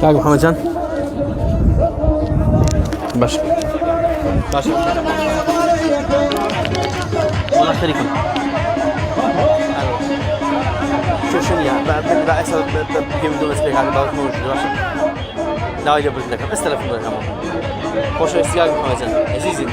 Akam Hamadamin. باش باش والله خيركم شو يا بعد بهم دول سبيك على بعض موجود باش لا يدبر لكم استلف لكم خوش استياق Hamadamin عزيزي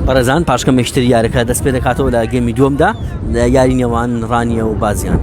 بەڕێزان پاشکەم یەکتری یاریەکە دەست پێ دەکاتەوە لە گێمی دووەمدا یاری نێوان ڕانیە و بازیان.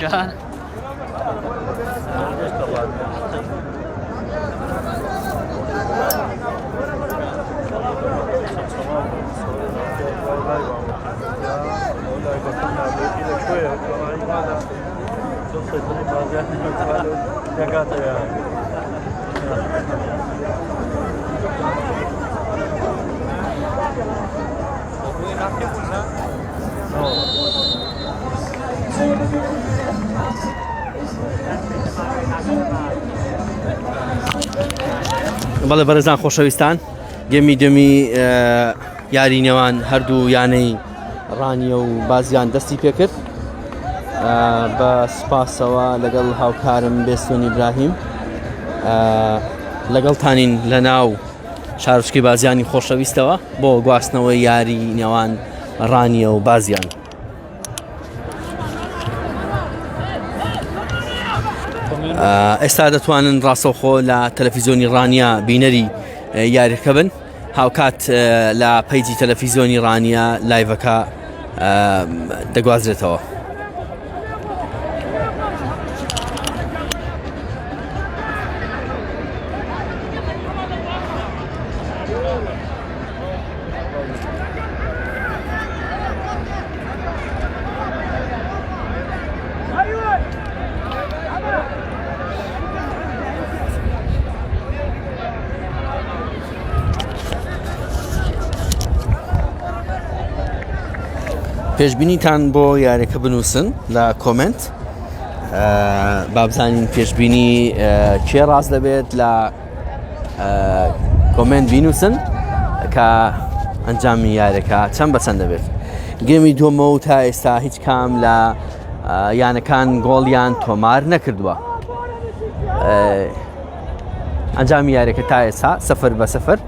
كان بەڵێ بەڕێزان خۆشەویستان گێمی دووەمی یاری نێوان هەردوو یانەی ڕانیە و بازیان دەستی پێکرد بە سپاسەوە لەگەڵ هاوکارم بێستۆن ئیبراهیم لەگەڵتانین لە ناو شارچکەی بازیانی خۆشەویستەوە بۆ گواستنەوەی یاری نێوان ڕانیە و بازیان. ئێستا دەتوانن ڕاستەوخۆ لە تەلەڤیزیۆنی ڕانیە بینەری یاریەکە بن هاوکات لە پەیجی تەلەڤیزیۆنی ڕانیە لایڤەکە دەگوازرێتەوە. پێشبینیتان بۆ یاریەکە بنووسن لە کۆمنت بابزانین پێشبینی کێ ڕاست دەبێت لە کۆمنت بینووسن کە ئەنجامی یاریەکە چەند بە چەند دەبێت. گێمی دووەمەوە تا ئێستا هیچ کام لە یانەکان گۆڵیان تۆمار نەکردووە. ئەنجامی یاریەکە تا ئێستا 0-0.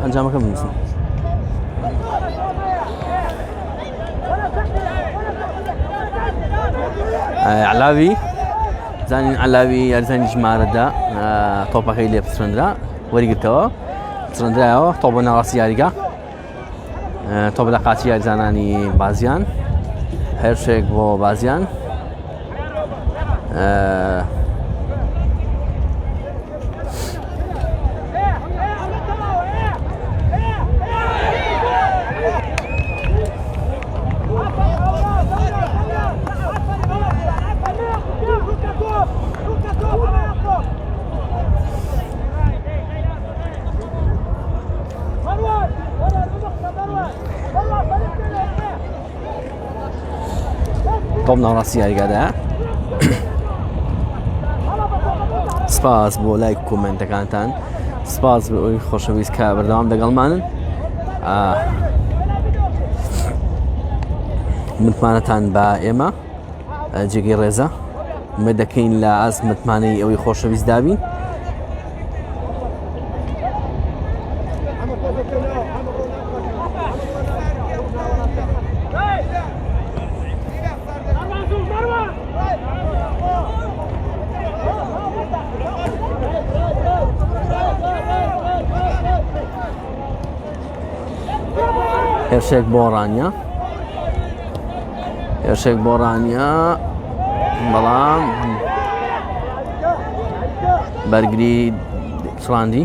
ئەنجامەکە بنووسن. علاوی زانین علاوی یاریزانی ژمارەدا تۆپەکەی لێ پسڕێنرا وەریگرتەوە پسڕێنرایەوە تۆ بۆ ناوەڕاستی یاریگا تۆ لە قاچی یاریزانانی بازیان هێرشێک بۆ بازیان تۆم ناوەڕاستی یاریگادایە. سپاس بۆ لایک و کۆمنتەکانتان، سپاس بۆ ئەوی خۆشەویست کە بەردەوام لەگەڵمانن. متمانەتان بە ئێمە جێگەی ڕێزە ئومێد دەکەین لە ئاست متمانەی ئەوەی خۆشەویست دابین. هێرشێک بۆ ڕانیە هێرشێک بۆ ڕانیە بەڵام بەرگری سڕاندی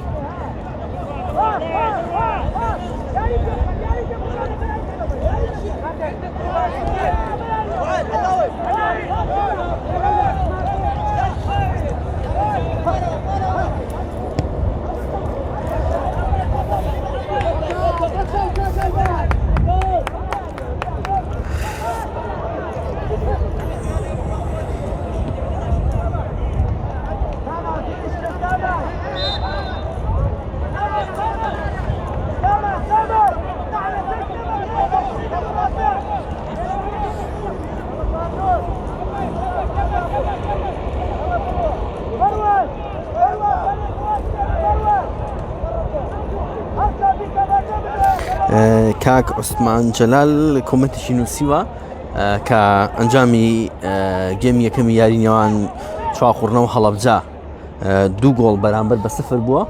کاک عوسمان جەلال کۆمنتێکی نووسیوە کە ئەنجامی گێمی یەکەمی یاری نێوان چواخوڕنەوە هەڵەبجە 2 گۆڵ بەرامبەر بە 0 بووە.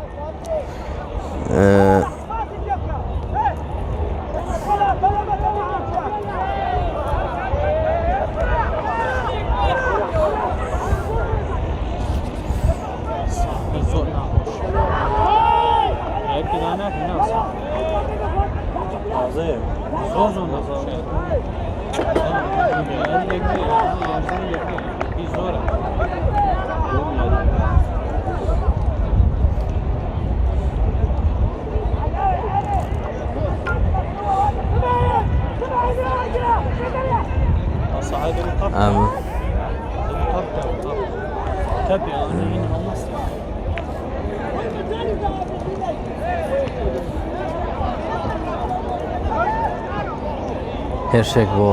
هێرشێک بۆ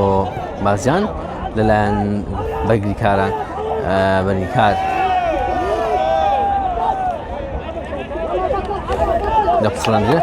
بازیان لەلایەن بەرگریکاران بەرگریکار دەپسڕەندرێ.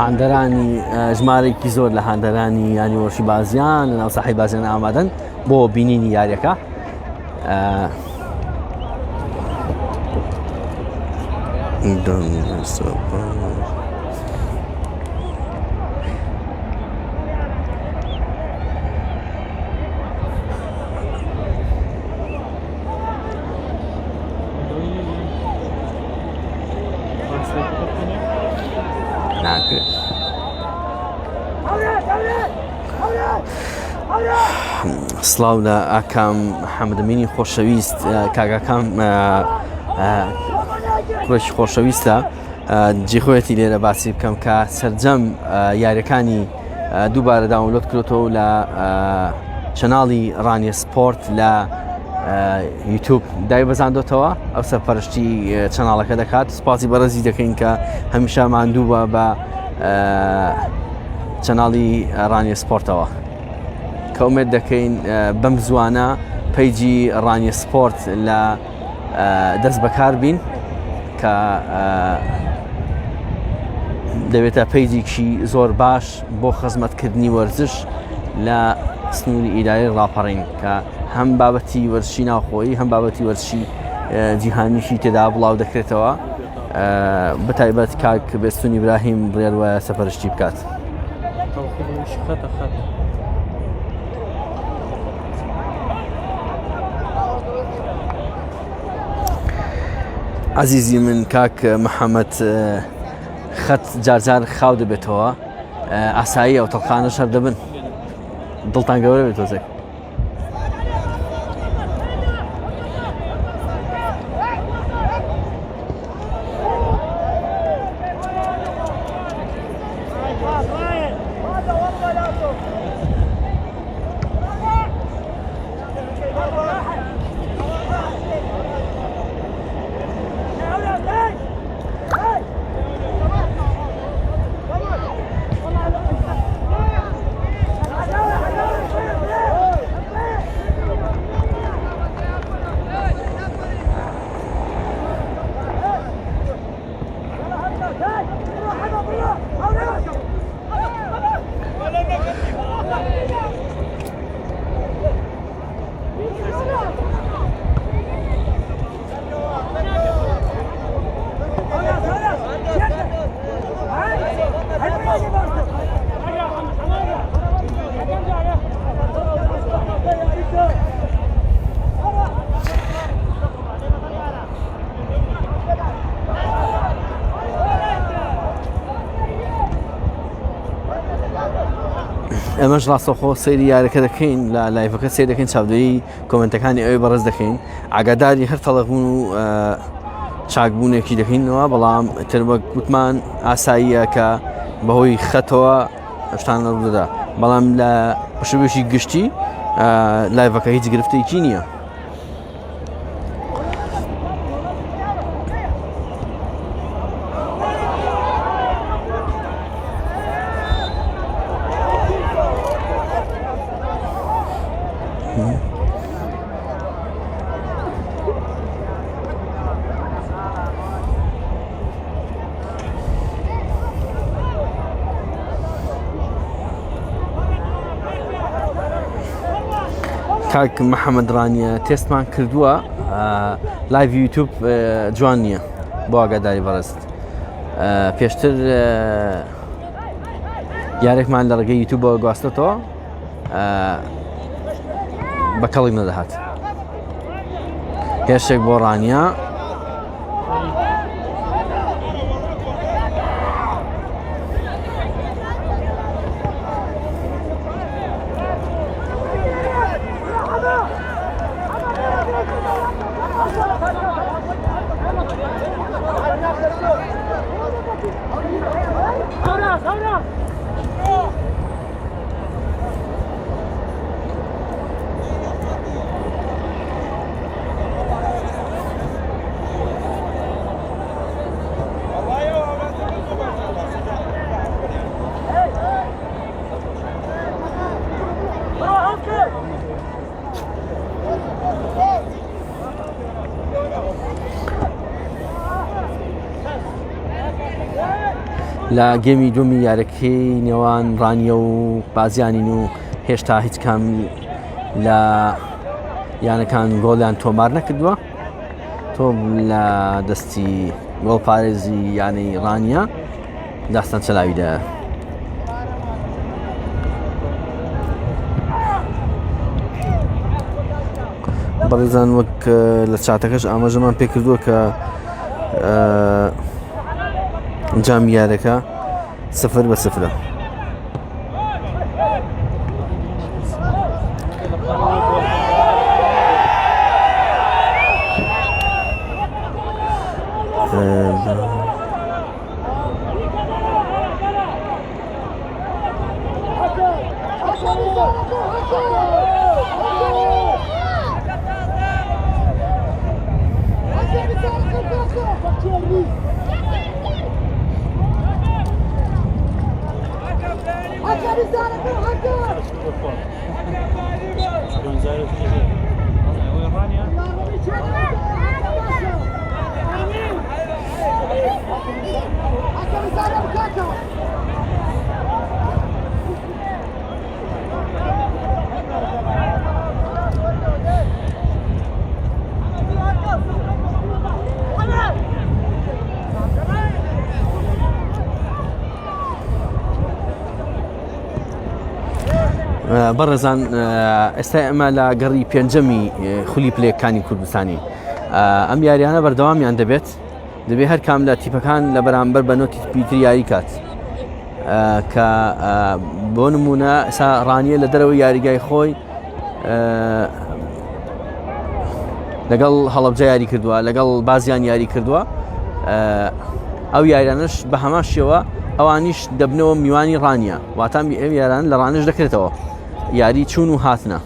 هاندەرانی ژمارەیەکی زۆر لە هاندەرانی یانیوەشی بازیان لە ناو ساحەی بازیان ئامادەن بۆ بینینی یاریەکە. سڵاو لە ئاکام حەمدامینی خۆشەویست کاگاکام کوڕێکی خۆشەویستە جێخۆیەتی لێرە باسی بکەم کە سەرجەم یاریەکانی دووبارە داونلۆد کردێتەوە لە چەناڵی ڕانیە سپۆرت لە یوتیوب دای بەزاندۆتەوە ئەو سەرپەرشتی چەناڵەکە دەکات سپاسی بەڕێزی دەکەین کە هەمیشە ماندووە بە چەناڵی ڕانیە سپۆرتەوە کە ئومێد دەکەین بەم زوانە پەیجی ڕانیە سپۆرت لە دەست بەکار بین کە دەبێتە پەیجێکی زۆر باش بۆ خزمەتکردنی وەرزش لە سنووری ئیداری ڕاپەڕین کە هەم بابەتی وەرزشی ناوخۆیی هەم بابەتی وەرزشی جیهانیشی تێدا بڵاو دەکرێتەوە بەتایبەت کاک بێستون ئیبراهیم بڕێوە سەپەرشتی بکات. عزیزی من کاک محەممەد خەت جارجار خاو دەبێتەوە ئاسایی ئەو تەڵخانە شەر دەبن دڵتان گەورە بێت تۆزێک ئەمەش ڕاستەوخۆ سەیری یاریەکە دەکەین لە لایڤەکە سیر دەکەین چاودێری کۆمنتەکانی ئەوەی بەڕێز دەکەین ئاگاداری هەر تەڵەبوون و چاکبوونێکی دەکەینەوە بەڵام تر بە گوتمان ئاساییە کە بەهۆی خەتەوە شتان ڕوودەدا بەڵام لە شێوەیەکی گشتی لایڤەکە هیچ گرفتەیەکی نییە. کاک محەممەد ڕانیە تێستمان کردووە لایڤ یوتیوب جوان نییە بۆ ئاگاداری بەڕست پێشتر یارێکمان لە ڕێگەی یوتیوبەوە گواستێتەوە بە کەڵی نەدەهات هێرشێک بۆ ڕانیە لە گێمی دووەمی یاریەکەی نێوان ڕانیە و بازیانین و هێشتا هیچ کام لە یانەکان گۆڵیان تۆمار نەکردووە تۆ لە دەستی گۆڵپارێزی یانەی ڕانیە داستان چەلاویدا بەڕێزان وەک لە چاتەکەش ئاماژەمان پێ کردووە کە ئەنجامی یاریەکە 0-0. بەڕێزان ئێستا ئەمە لە گەڕی پێنجەمی خولی پلەیەکانی کوردستانی ئەم یاریانە بەردەوامیان دەبێت هەر کام لە تیپەکان لە بەرامبەر بە نۆتی پیتر یاری کات کە بۆ نمونە ئێستا ڕانیە لە دەرەوەی یاریگای خۆی لەگەڵ هەڵەبجە یاری کردووە لەگەڵ بازیان یاری کردووە ئەو یاریانش بە هەمان شێوە ئەوانیش دەبنەوە میوانی ڕانیە واتە ئەم یاران لە ڕانش دەکرێتەوە یاری چوون و هاتنە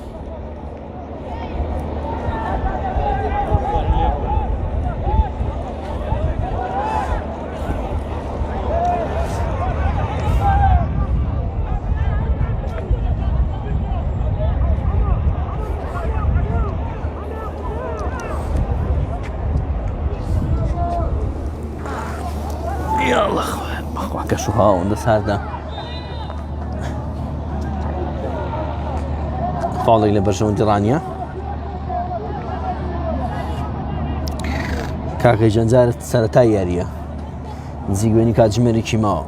یاڵڵا بەخوا کەش و هاوەندە ساردە فاڵێک لە بەرژەوەندی ڕانیە کاکەی جەنجارت سەرەتای یاریە نزیکبوونی کاتژمێرێکی ماوە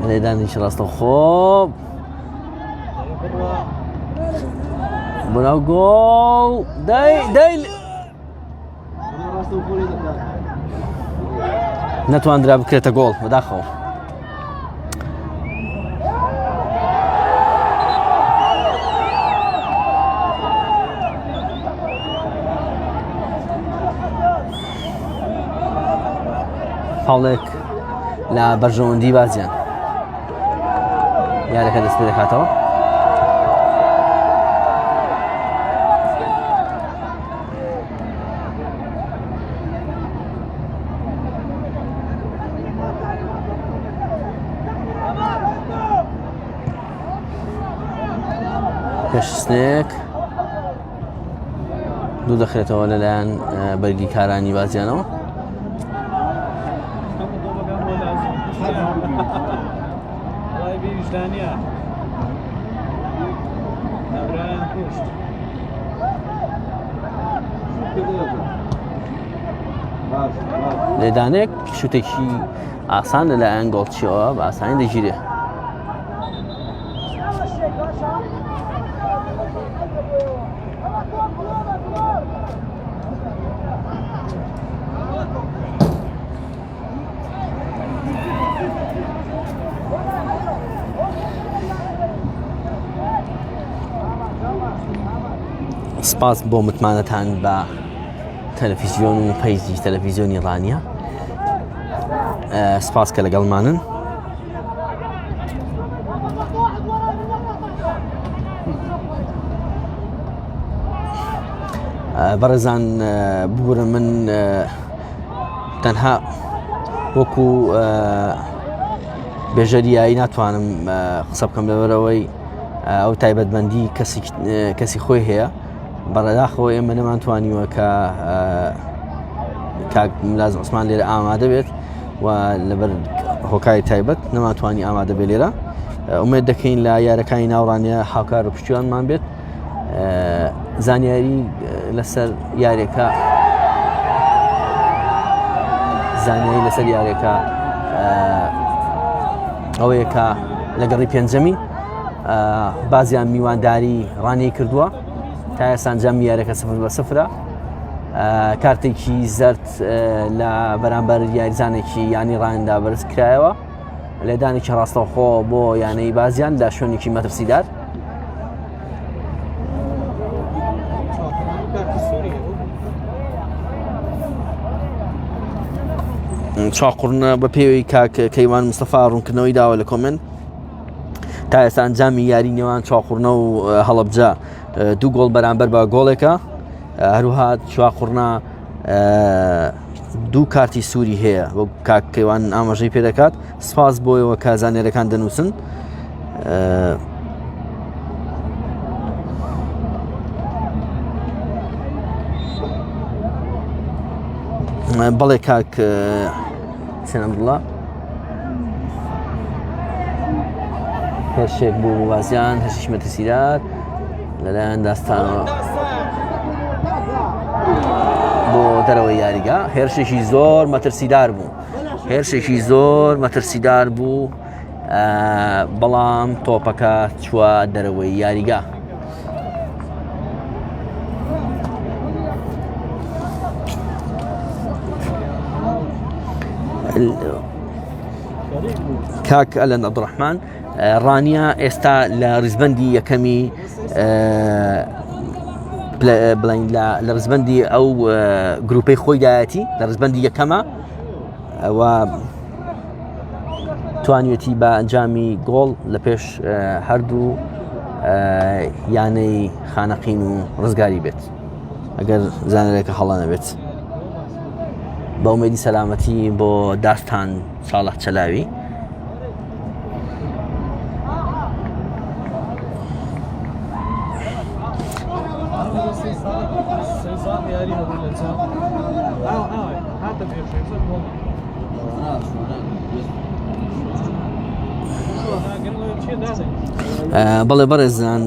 لێدانیش ڕاستە خۆب بۆناو گۆڵ دەی نەتواندرا بکرێتە گۆڵ بەداخەوە فاڵێک لە بەرژەوەندی بازیان یارەکە دەست پێ دەکاتەوە پێشستێک دوو دەخرێتەوە لەلایەن بەرگی کارانی بازیانەوە لێدانێک شوتێکی ئاسان لەلایەن گۆڵچیەوە بە ئاسانی دەگیرێ سپاس بۆ متمانەتان بە تەلەڤیزیۆن و پەیزی تەلەڤیزیۆنی ڕانیە سپاس کە لەگەڵمانن بەڕێزان ببورن من تەنها وەکو بێژەریایی ناتوانم قسە بکەم لەبەرەوەی ئەو تایبەتمەندی کەسی خۆی هەیە بەڕێداخەوە ئێمە نەمانتوانیوە کە کاک ملازم عوسمان لێرە ئامادە بێت و لەبەر هۆکاری تایبەت نەماتوانی ئامادە بێ لێرە ئومێد دەکەین لە یارەکانی ناوڕانیە هاوکار و پشتیوانمان بێت زانیاری لەسەر یارێکە ئەوەیە کە لەگەڕی پێنجەمی بازیان میوانداری ڕانیەی کردووە تا ئێستا ئەنجامی یارەکە 0-0 کارتێکی زەرد لە بەرامبەر یاریزانێکی ینی ڕاندا بەرز کرایەوە لێدانێکی ڕاستەوخۆ بۆ یانەی بازیان لە شوێنێکی مەترسیدار چاقڕنە بە پێوەی کاک کەیوان مستەفا ڕوونکردنەوەی داوە لە کۆمنت تا ئێستا ئەنجامی یاری نێوان چاقڕنە و هەڵەبجە 2 گۆڵ بەرامبەر بە گۆڵێکە هەروها چاقڕنە 2 کارتی سووری هەیە بۆ کاک کەیوان ئاماژەی پێ دەکات سپاس بۆیەوە کە زانێرەکان دەنووسن بەڵێ کاک سێنەمدڵە هێرشێک بوو بازیان هەرشیش مەترسیدار لەلایەن داستانەوە بۆ دەرەوەی یاریگا هێرشێکی زۆر مەترسیدار بوو بەڵام تۆپەکە چووە دەرەوەی یاریگا کاک ئەلەن عەبدوڕەحمان ڕانیە ئێستا لە ڕیزبەندی یەکەمی بڵین لە ڕیزبەندی ئەو گروپەی خۆی دایەتی لە ڕیزبەندی یەکەمە و توانیەتی بە ئەنجامی گۆڵ لە پێش هەردوو یانەی خانەقین و ڕزگاری بێت ئەگەر زانەرێکە هەڵە نەبێت بە ئومێدی سەلامەتی بۆ داستان ساڵح چەلاوی بەڵێ بەڕێزان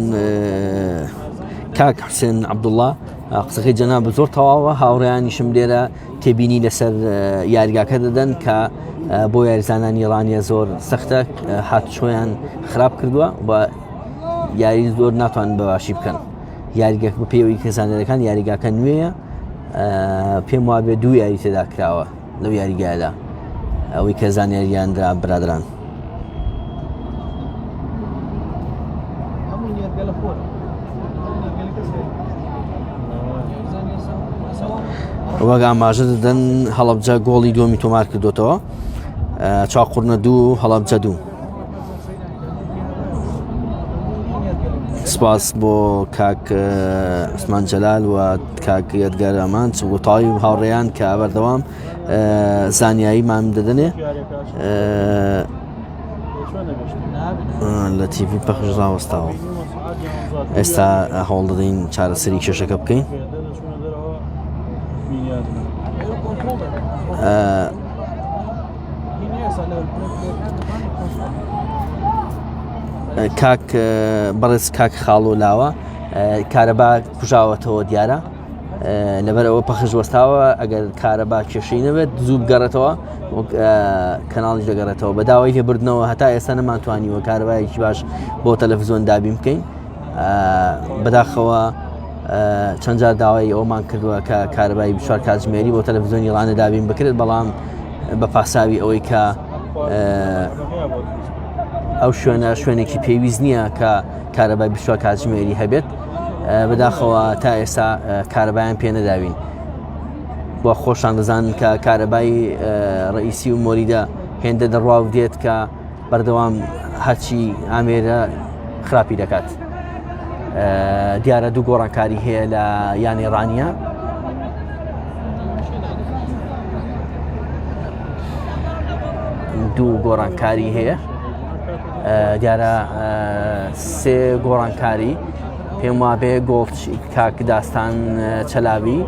کاک حوسێن عەبدوڵڵا قسەکەی جەناب زۆر تەواوە هاوڕێیانیشم لێرە تێبینی لەسەر یاریگاکە دەدەن کە بۆ یاریزانانی ڕانیە زۆر سەختە هاتوچۆیان خراپ کردووە بە یاری زۆر ناتوان بەباشی بکەن یاریگەک بە پێوەی کە زانەرەکان یاریگاکە نوێیە پێم وابێ 2 یاری تێدا کراوە لەو یاریگایەدا ئەوەی کە زانیاریان درا برادران وەک ئاماژە دەدەن هەڵەبجە گۆڵی دووەمی تۆمار کردوتەوە چاقڕنە 2 هەڵەبجە 2 سپاس بۆ کاک عوسمان جەلال و کاک یەدگار ئەمان چوتاوی و هاوڕێیان کە بەردەوام زانیاریمان دەدەنێ لە تیڤی پەخش ڕاوەستاوە ئێستا هەوڵ دەدەین چارەسەری کێشەکە بکەین کاک بەڕێز کاک خاڵۆ لاوە کارەبا کوژاوەتەوە دیارە لەبەر ئەوە پەخش وەستاوە ئەگەر کارەبا کێشەی نەبێت زوو بگەڕێتەوە کەناڵیش دەگەڕێتەوە بە داوای لێبردنەوە هەتا ئێستا نەمانتوانیوە کارەبایەکی باش بۆ تەلەڤیزۆن دابین بکەین بەداخەوە چەند جار داوای ئەومان کردووە کە کارەبای 4 کاتژمێری بۆ تەلەڤیزۆنی ڕانە دابین بکرێت بەڵام بە پاساوی ئەوەی کە ئەو شوێنێکی پێویست نییە کە کارەبای 4 کاتژمێری هەبێت بەداخەوە تا ئێستا کارەبایان پێ نەداوین بۆ خۆشان دەزانن کە کارەبای ڕئیسی و مۆریدە هێندە دەڕوا و دێت کە بەردەوام هەرچی ئامێرە خراپی دەکات دیارە 2 گۆڕانکاری هەیە لە یانی ڕانیە دوو گۆڕانکاری هەیە دیارە سێ گۆڕانکاری پێم وابێ گۆڵ کاک داستان چەلاوی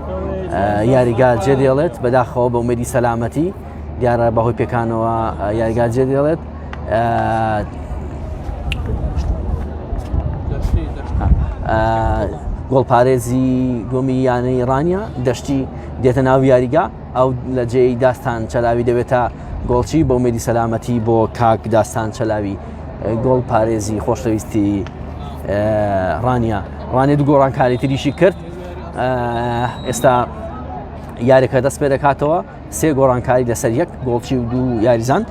یاریگار جێ دێڵێت بەداخەوە بە ئومێدی سەلامەتی دیارە بەهۆی پێکانەوە یاریگار جێ دێڵێت گۆڵپارێزی دووەمی یانەی ڕانیە دەشتی دێتە ناو یاریگا ئەو لە جێی داستان چەلاوی دەبێتە گۆڵچی بە ئومێدی سەلامەتی بۆ کاک داستان چەلاوی گۆڵ پارێزی خۆشەویستی ڕانیە دوو گۆڕانکاری تریشی کرد ئێستا یاریەکە دەست پێ دەکاتەوە سێ گۆڕانکاری لەسەر یەک گۆڵچی و دوو یاریزان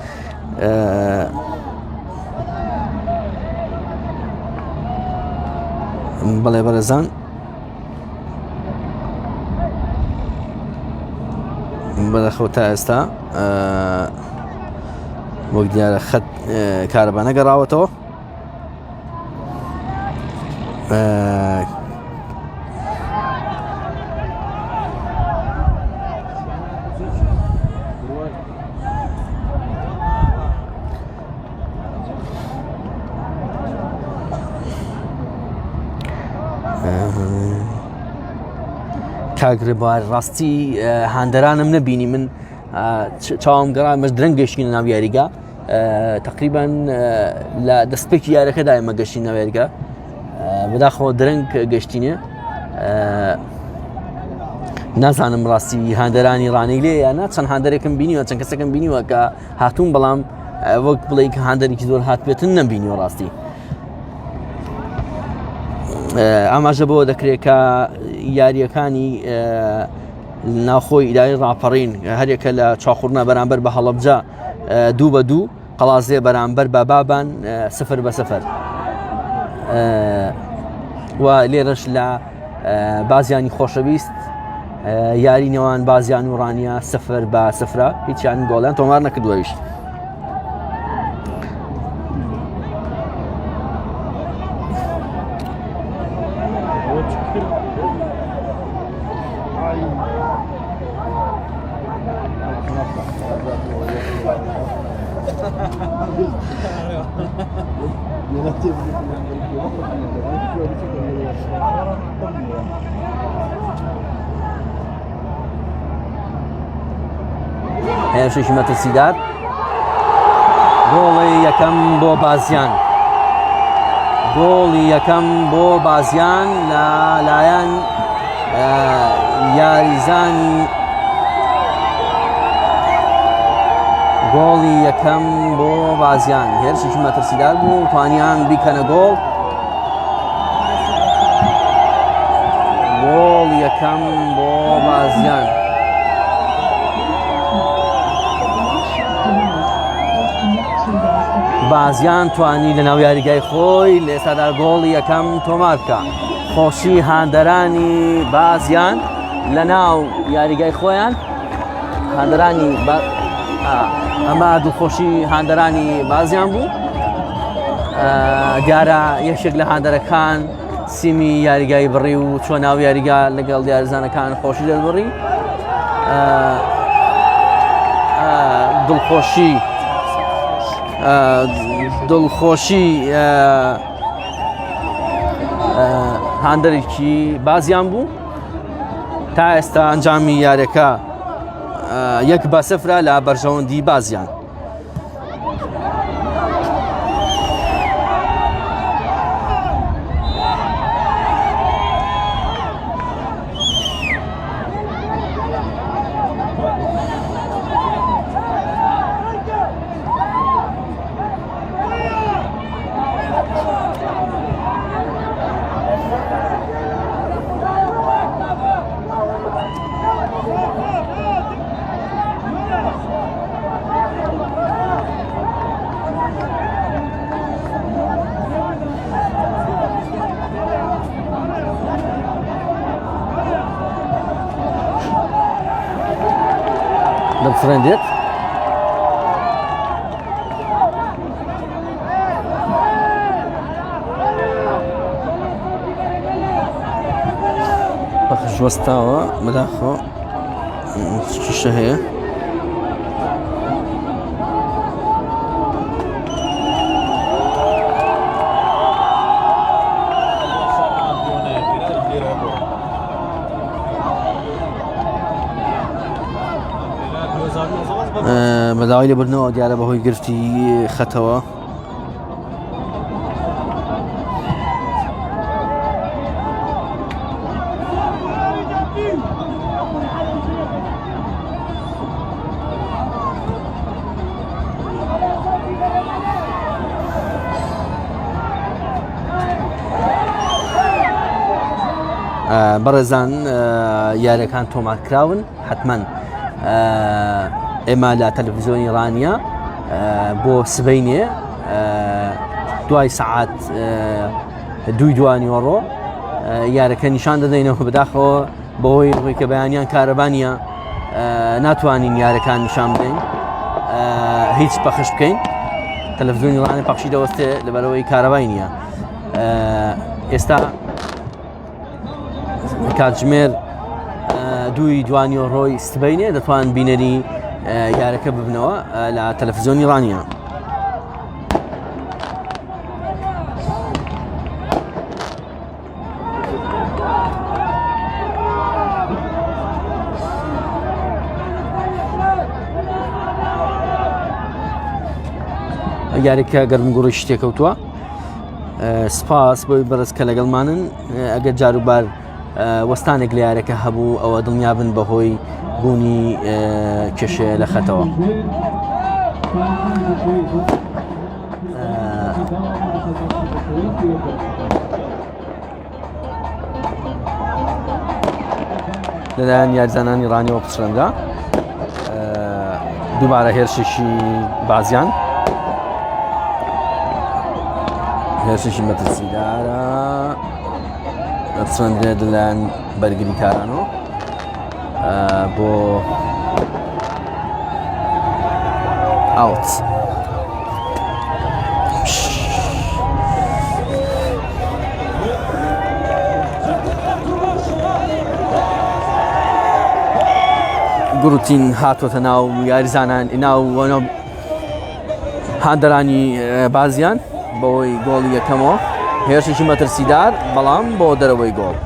بەڵێ بەرەزان بەدەخەوە تا ئێستا وەک دیارە خەت کارەبا نەگەڕاوەتەوە کاگرێبوار ڕاستی هاندەرانم نەبینی من چاوم گەڕا مەش درەنگ گەشتینە ناو یاریگا تقریبان لە دەستپێکی یاریەکەدا ئێمە گەشتین ناو یاریگا بەداخەوە درەنگ گەشتینە نازانم ڕاستی هاندەرانی ڕانەی لێ یانە چەند هاندەرێکم بینیوە چەند کەسێکم بینیوە کە هاتوون بەڵام وەک بڵێ کە هاندەرێکی زۆر هات بێتن نەبینیوە ڕاستی ئاماژە بەوە دەکرێت کە یاریەکانی ناوخۆی ئیداری ڕاپەڕین هەرێکە لە چاخوڕنا بەرامبەر بە هەڵەبجە 2-2 قەڵازێ بەرامبەر بە بابان 0-0 و لێرەش لە بازیانی خۆشەویست یاری نێوان بازیان و ڕانیە 0-0 هیچیان گۆڵیان تۆمار نەکردووەویش هێرشێکی مەترسیدار گۆڵی یەکەم بۆ بازیان گۆڵی یەکەم بۆ بازیان لە لایەن یاریزانی گۆڵی یەکەم بۆ بازیان هێرشێکی مەترسیدار بوو توانیان بیکەنە گۆڵ گۆڵ یەکەم بۆ بازیان بازیان توانی لە ناو یاریگای خۆی لە ئێستادا گۆڵی یەکەم تۆمار بکە خۆشی هاندەرانی بازیان لە ناو یاریگای خۆیان هاندەرانی ئەمە دووخۆشی هاندەرانی بازیان بوو دیارە یەکێک لە هاندەرەکان سیمی یاریگای بڕی و چۆ ناو یاریگا لەگەڵ دیارزانەکان خۆشی دەبڕی دڵخۆشی هاندەرێکی بازیان بوو تا ئێستا ئەنجامی یاریەکە 1-0 لە بەرژەوەندی بازیان دەبفرێندێت بەخشوەستاوە بەداخەوە چیشە هەیە داوای لێبوردنەوە دیارە بەهۆی گرفتی خەتەوە. بەڕێزان یاریەکان تۆمارکراون حتمەن ئێمە لە تەلەڤیزیۆنی ڕانیە بۆ سبەینێ دوای سەعات 2:20 یارەکە نیشان دەدەینەوە بەداخەوە بەهۆی ڕووی کە بەیانیان کارەبانیە ناتوانین یارەکان نیشان بدەین هیچ پەخش بکەین. تەلەڤیزیۆنی ڕانیە پەخشی دەوەستێ لەبەرەوەی کارەبای نییە. ئێستا کاتژمێر 2:20 سبەینێ دەتوان بینەری یارەکە ببنەوە لە تەلەڤیزیۆنی ڕانیە. یاریکە گەرمگوڕی شتێکەوتووە. سپاس بۆی بەڕێز کە لەگەڵمانن. ئەگەر جاروبار وەستانێک لە یارەکە هەبوو ئەوە دڵنیا بن بەهۆی بوونی کێشەیە لە خەتەوە. لەلایەن یاریزانانی ڕانیەوە پچڕەنگا دووبارە هێرشێکی بازیان هێرشێکی مەترسیدارە پچڕەندرێت لەلایەن بەرگریکارانەوە بۆ ئاوت. گروتین هاتوۆتە ناو یاریزانان ناو هاندەرانی بازیان بەوەی گۆڵی یەکەمەوە هێرشێکی مەترسیدار بەڵام بۆ دەرەوەی گۆڵ.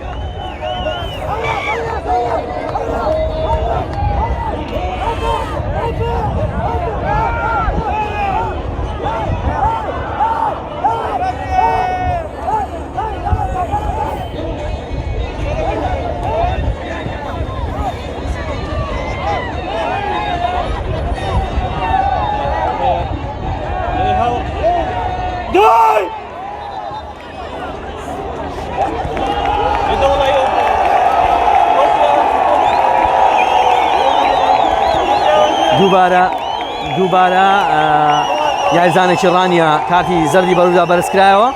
دووبارە یاریزانێکی ڕانیە کارتی زەردی بەروودا بەرزکرایەوە.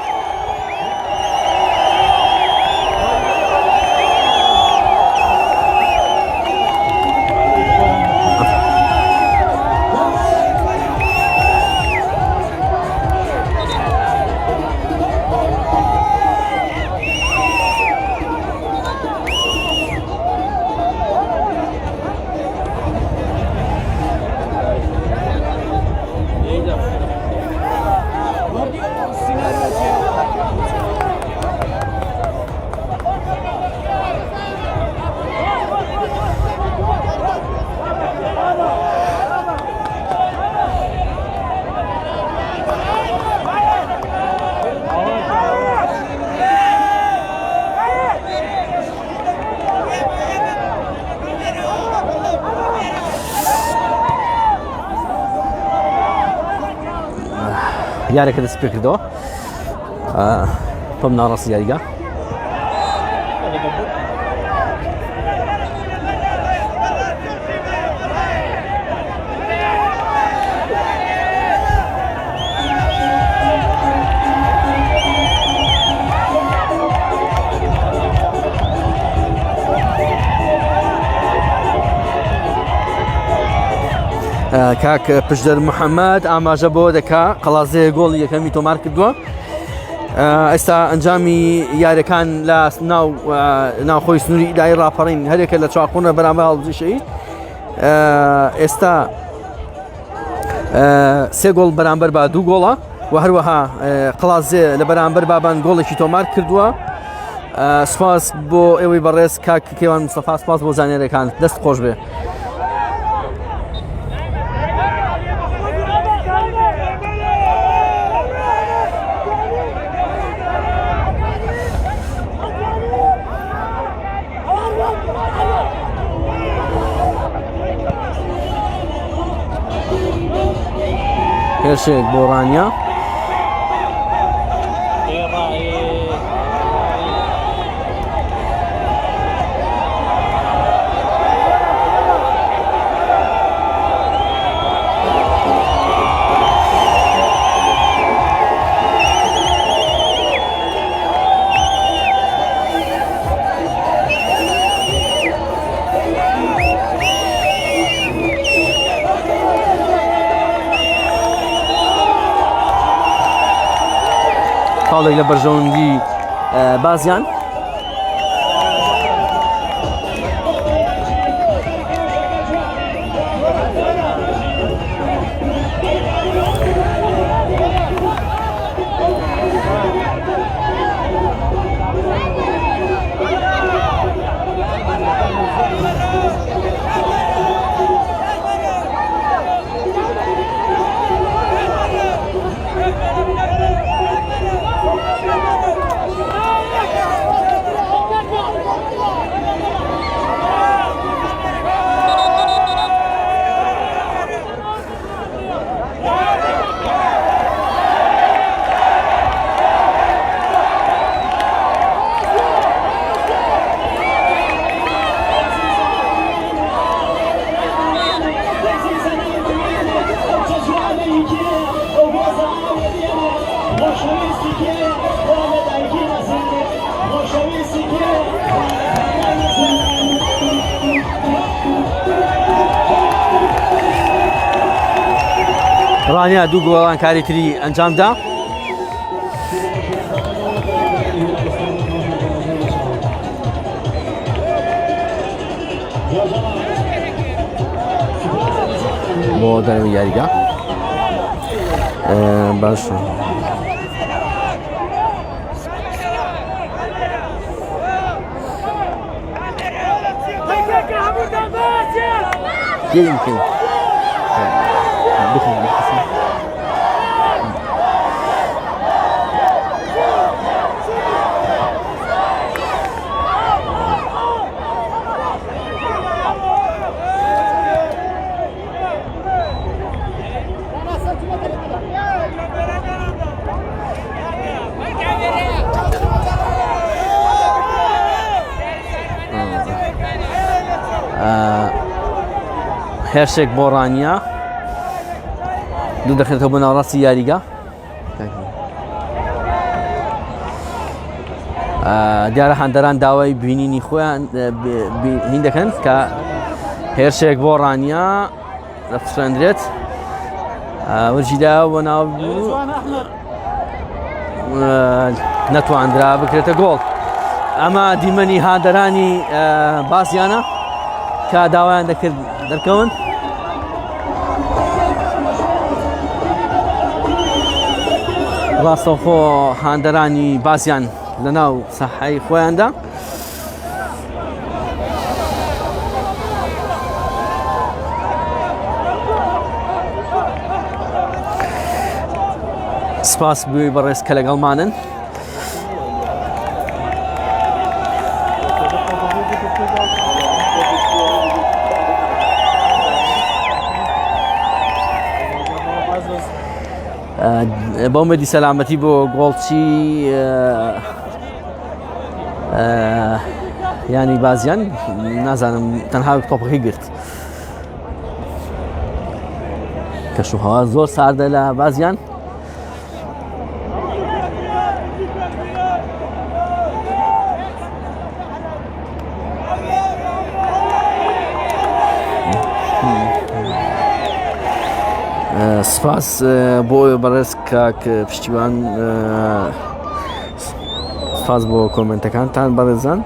یارێکە دەست پێ کردەوە تۆم ناڕاستی یاریگا. کاک پشدەر محەممەد ئاماژە بۆ دەکا قەڵازەیە گۆڵی یەکەمی تۆمار کردووە. ئێستا ئەنجامی یاریەکان لە ناوخۆی سنووری ئیداری ڕاپەڕین هەرێکە لە چاقۆنە بەرامبەر هەڵبژێشەی. ئێستا 3 گۆڵ بەرامبەر با 2 گۆڵە و هەروەها قەڵازێ لە بەرامبەر بابان گۆڵێکی تۆمار کردووە. سپاس بۆ ئێوەی بەڕێز کاک کێوان مستەفا، سپاس بۆ زانێرەکان، دەست خۆش بێ. هێرشێک بۆ ڕانیە فاڵێک لە بەرژەوەندی بازیان ڕانیە دوو گۆڵان کاری تری ئەنجامدا بۆ دەرەوەی یاریگا باش يمكن هێرشێک بۆ ڕانیە دوو دەخێتەوە بۆ ناوەڕاستی یاریگا دیارە هەندەران داوای بینینی خۆیان هین دەکەن کە هێرشێک بۆ ڕانیە دەفرێندرێت وەرجیدا بۆ ناو نەتواندرا بکرێتە گۆڵ ئەمە دیمەنی هاندەرانی بازیانە کە داوایان دەکرد دەرکەون ڕاستەوخۆ هاندەرانی بازیان لە ناو ساحەی خۆیاندا سپاس بووی بەڕێز کە لەگەڵمانن بۆمەدی سەلامەتی بۆ گۆڵچی ینی بازیان نازانم تەنها تۆپەکەی گرت کەشوهەوا زۆر ساردە لە بازیان سپاس بۆ بەڕێز کاک پشتیوان سپاس بۆ کۆمنتەکانتان بەڕێزان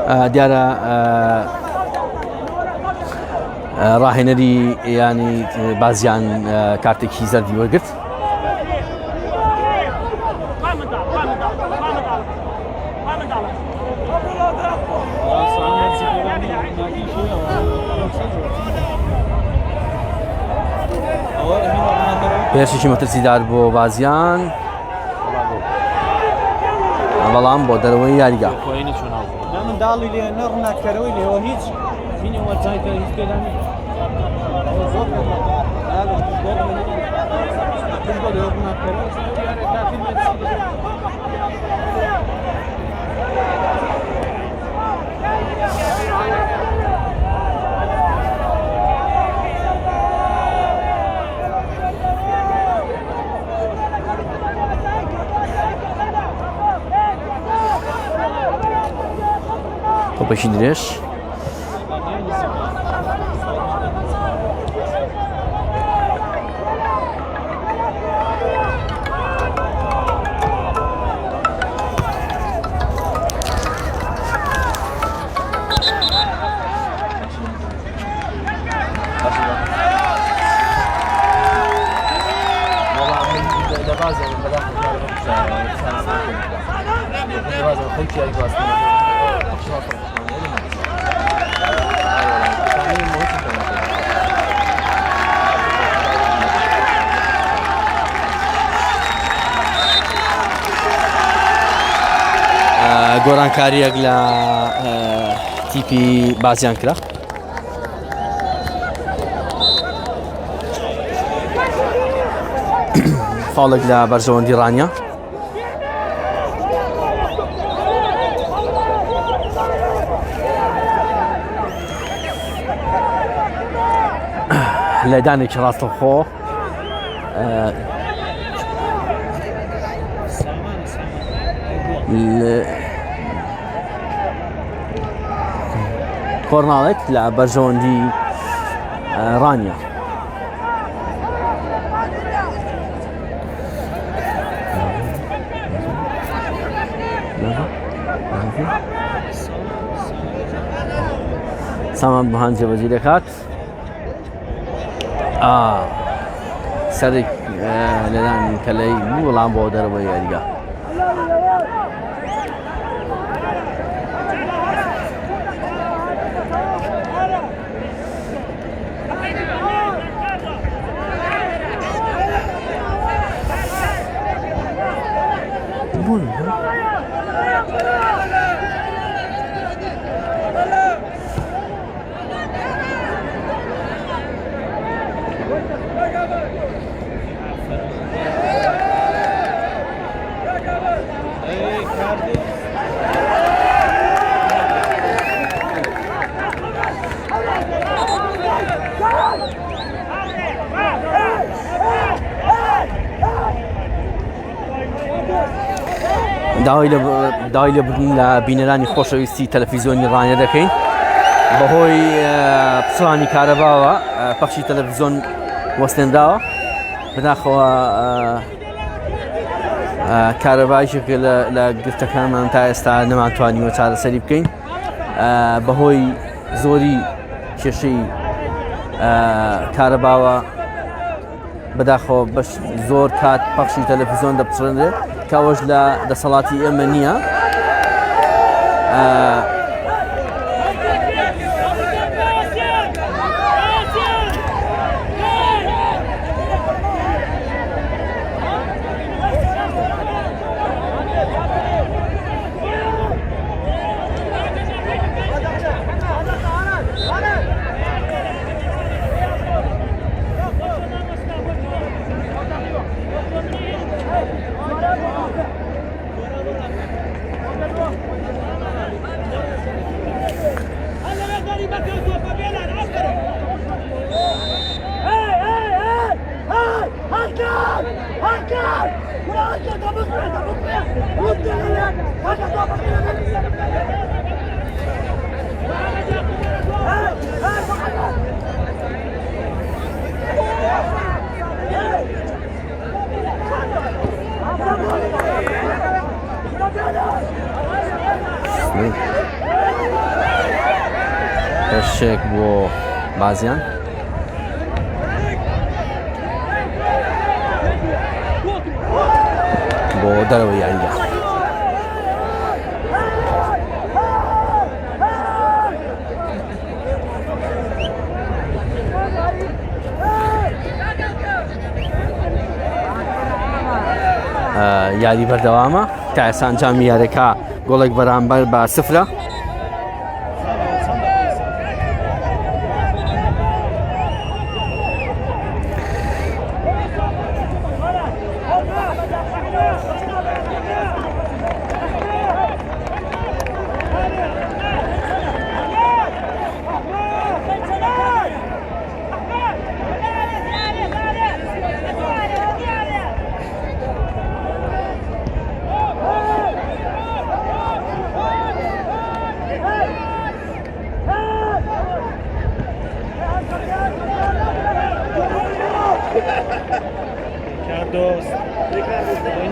دیارە ڕاهێنەری ینی بازیان کارتێکی زەردی وەرگرت. پێشێکی مەترسیدار بۆ بازیان بەڵام بۆ دەرەوەی یاریگا منداڵی لێ نەڕناکەرەوەی لێەوە هیچ بینی وەرزانکە هیچ پێدانی تۆپێکی درێژ گۆرانکاریەک لە تیپی بازیان کرا. فاڵێک لە بەرژەوەندی ڕانیە. لەدانێکی ڕاستەوخۆ کۆرناڵێک لە بەرژەوەندی ڕانیە. سامان بەهان جێبەجێ دەکات. سەرێک لەدان کەلەی بوو بەڵام بۆ دەرەوەی یاریگا. داوای لێبوردن لە بینەرانی خۆشەویستی تەلەڤیزیۆنی ڕانیە دەکەین بەهۆی پچڕانی کارەباوە پەخشی تەلەڤیزیۆن وەستێنراوە بەداخەوە کارەبایشێک لە گرتەکانمان تا ئێستا نەمانتوانیوە چارەسەری بکەین بەهۆی زۆری کێشەی کارەباوە بەداخەوە بەش زۆر کات پەخشی تەلەڤیزیۆن دەپچڕێنرێت کاوەش لە دەسەڵاتی ئێمە نییە. هێرشێک بۆ بازیان بۆ دەرەوە یاریدا یاری بەردەوامە تا ئێستا ئەنجامی یاریەکە گۆڵێک بەرامبەر بە سفرە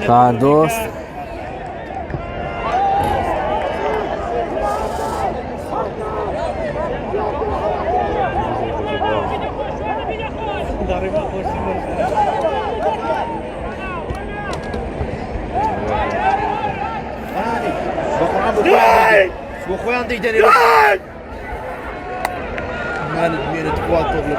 کاردۆست بۆ خۆیان دەیدەنێ مانت مێنێت خوا تۆ لە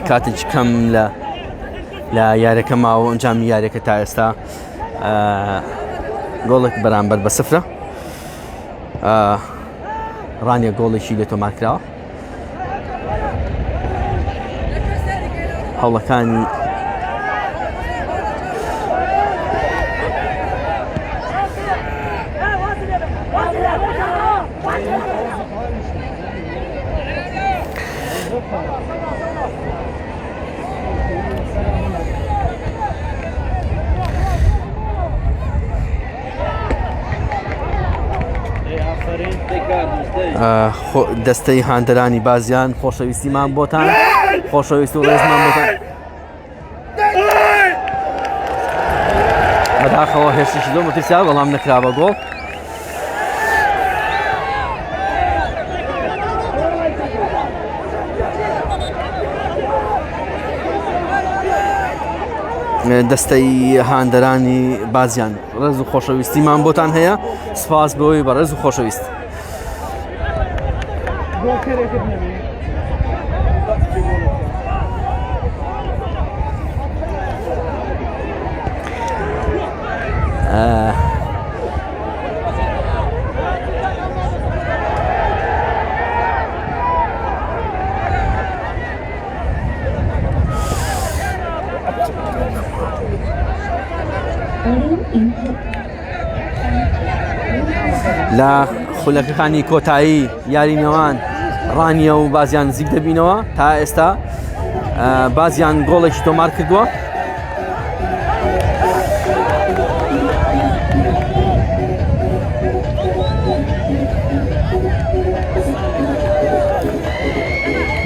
کاتێک کەم لە یاریەکە ماوە ئەنجامی یاریەکە تا ئێستا گۆڵێک بەرامبەر بە سفرە ڕانیە گۆڵێکی لێ تۆمار کراوە هەوڵەکانی دەستەی هاندەرانی بازیان خۆشەویستیمان بۆتان خۆشەویست و ڕێزمان بۆتان بەداخەوە هێرشێکی زۆر مەترسیار بەڵام نەکرا بە گۆڵ دەستەی هاندەرانی بازیان ڕێز و خۆشەویستیمان بۆتان هەیە سپاس بەوەی بە ڕێز و خۆشەویست لە خولەکەکانی کۆتایی یاری نێوان ڕانیە و بازیان نزیک دەبینەوە تا ئێستا بازیان گۆڵێکی تۆمار کردووە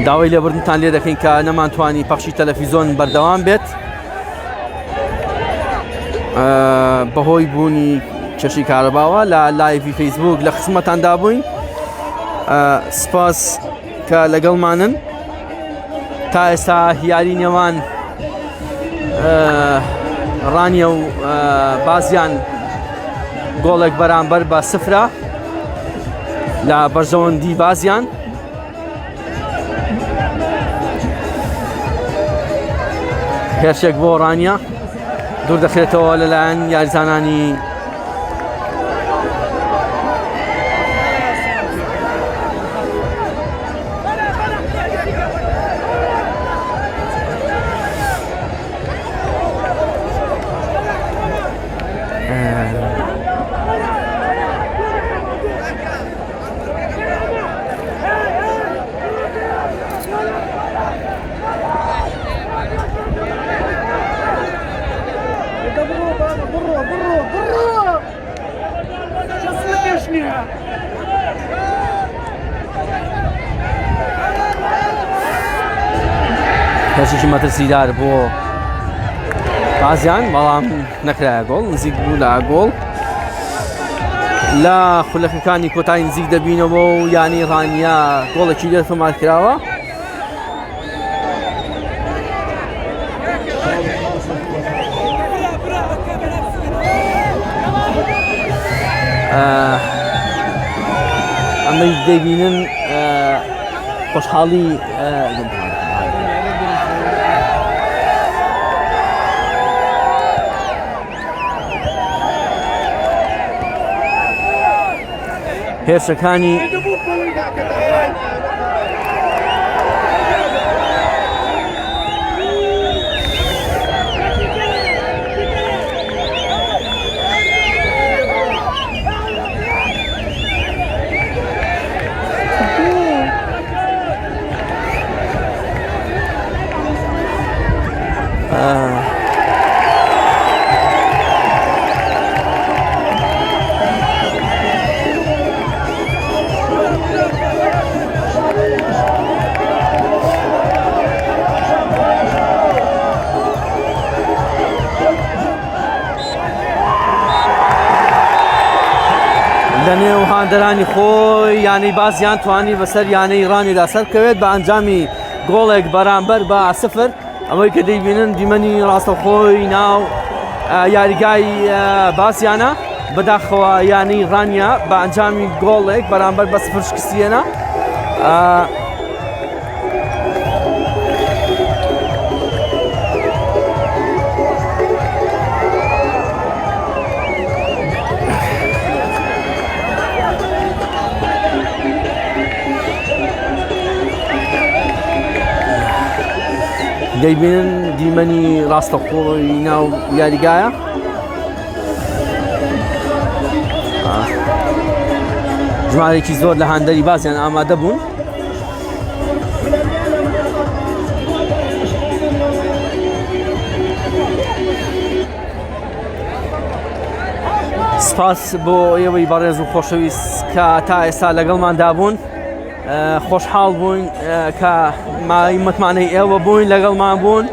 داوای لێبوردنتان لێ دەکەین کە نەمانتوانی پەخشی تەلەڤیزۆن بەردەوام بێت بەهۆی بوونی کێشەی کارەباوە لە لایڤی فەیسبوک لە خزمەتاندا بووین سپاس کە لەگەڵمانن تا ئێستا یاری نێوان ڕانیە و بازیان گۆڵێک بەرامبەر بە سفرە لە بەرژەوەندی بازیان هێرشێک بۆ ڕانیە دوور دەخرێتەوە لەلایەن یاریزانانی پێشێکی مەترسیدار بۆ بازیان بەڵام نەکرایە گۆڵ نزیک بوو لە گۆڵ لە خولەکەکانی کۆتایی نزیک دەبینەوە و یانی ڕانیە گۆڵێکی دەرفەمات کراوە ئەمەی دەبینن خۆشحاڵی هێرشەکانی لەنێو هاندەرانی خۆی یانەی بازیان توانی بەسەر یانەی ڕانیدا سەر بکەوێت بە ئەنجامی گۆڵێک بەرامبەر بە 0 ئەوەی کە دەیبینن دیمەنی ڕاستەخۆی ناو یاریگای بازیانە بەداخەوە یانەی ڕانیە بە ئەنجامی گۆڵێک بەرامبەر بە 0 شکستیەنە دەیبینن دیمەنی ڕاستەخۆی ناو یاریگایە ژمارێکی زۆر لە هاندەری بازیان ئامادە بوون سپاس بۆ ئێوەی بەڕێز و خۆشەویست کە تا ئێستا لەگەڵماندا بوون خۆشحاڵ بووین کە متمانەی ئێوە بووین لەگەڵمان بوون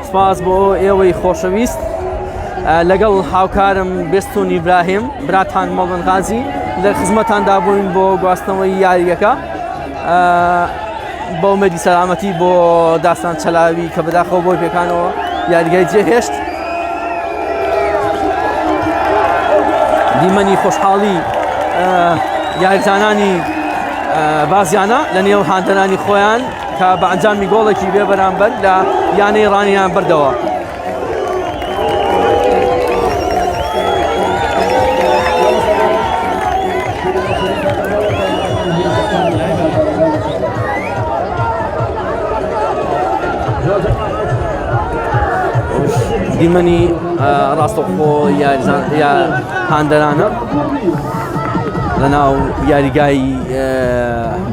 سپاس بۆ ئێوەی خۆشەویست لەگەڵ هاوکارم بێستون ئیبراهیم براتان مەڵەن غازی لە خزمەتاندا بووین بۆ گواستنەوەی یاریەکە بۆ ئومێدی سەلامەتی بۆ داستان چەلاوی کە بەداخەوە بۆی پێکانەوە یاریگای جێهێشت دیمەنی خۆشحاڵی یاریزانانی بازیانە لە نێو هاندەرانی خۆیان کە بە ئەنجامی گۆڵێکی بێ بەرامبەر لە یانەی ڕانیان بردەوە دیمەنی ڕاستەوخۆ یا هاندەرانە لەناو یاریگای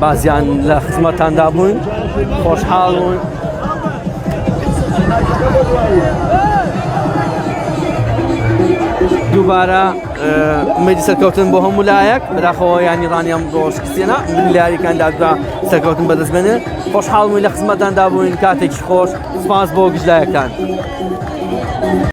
بازیان لە خزمەتاندا بووین خۆشحاڵ بووین دووبارە ئومێدی سەرکەوتن بۆ هەموو لایەک بەداخەوە ینی ڕانیەم دۆشکستێنە لە یاریەکاندا سەرکەوتن بەدەستبێنێ خۆشحاڵ بووین لە خزمەتاندا بووین کاتێکی خۆش سپاس بۆ گشتلایەکان